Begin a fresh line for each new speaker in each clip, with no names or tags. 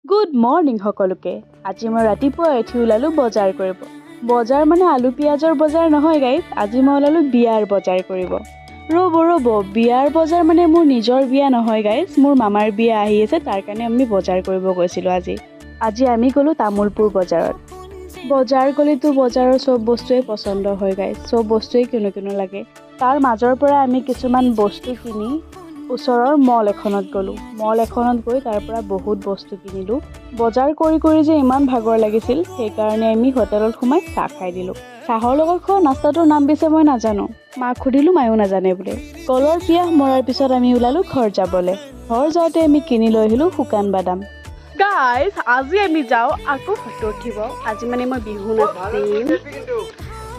Good morning সকলোকে। আজি মই ৰাতিপুৱা উঠি ওলালোঁ বজাৰ কৰিব। বজাৰ মানে আলু পিঁয়াজৰ বজাৰ নহয় গাইজ, আজি মই ওলালোঁ বিয়াৰ বজাৰ কৰিব। ৰ'ব বিয়াৰ বজাৰ মানে মোৰ নিজৰ বিয়া নহয় গাইজ, মোৰ মামাৰ বিয়া আহি আছে, তাৰ কাৰণে আমি বজাৰ কৰিব গৈছিলোঁ আজি আমি গ'লোঁ তামোলপুৰ বজাৰত। বজাৰ গ'লেতো বজাৰৰ চব বস্তুৱেই পচন্দ হয় গাইজ, চব বস্তুৱেই কিনো লাগে। তাৰ মাজৰ পৰা আমি কিছুমান বস্তু কিনি ওচৰৰ মল এখনত গ'লোঁ। মল এখনত গৈ তাৰ পৰা বহুত বস্তু কিনিলোঁ। বজাৰ কৰি যে ইমান ভাগৰ লাগিছিল, সেইকাৰণে আমি হোটেলত সোমাই চাহ খাই দিলোঁ। চাহৰ লগত খোৱা নাস্তাটোৰ নাম পিছে মই নাজানো, মাক সুধিলোঁ, মায়েও নাজানে বোলে। কলৰ পিয়াহ মৰাৰ পিছত আমি ওলালোঁ ঘৰ যাবলৈ। ঘৰ যাওঁতে আমি কিনি লৈ আহিলোঁ শুকান বাদাম। গাইজ, আজি আমি যাওঁ আকৌ ফটো উঠিব। আজি মানে মই বিহু নাচিম,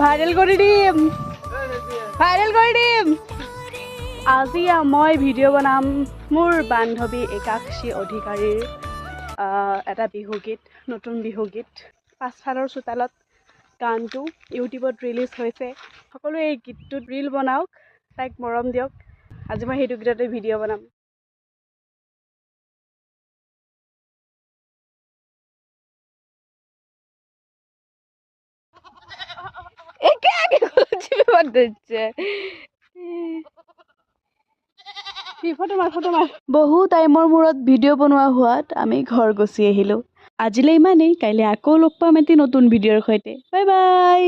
ভাইৰেল কৰি দিম। আজি মই ভিডিঅ' বনাম মোৰ বান্ধৱী একাক্ষী অধিকাৰীৰ এটা বিহুগীত, নতুন বিহুগীত। পাছফালৰ চোতালত গানটো ইউটিউবত ৰিলিজ হৈছে। সকলোৱে এই গীতটোত ৰীল বনাওক, তাইক মৰম দিয়ক। আজি মই সেইটো গীততে ভিডিঅ' বনাম। বহু টাইমৰ মূৰত ভিডিঅ' বনোৱা হোৱাত আমি ঘৰ গুচি আহিলোঁ। আজিলৈ ইমানেই, কাইলৈ আকৌ লগ পাম এটি নতুন ভিডিঅ'ৰ সৈতে। Bye bye.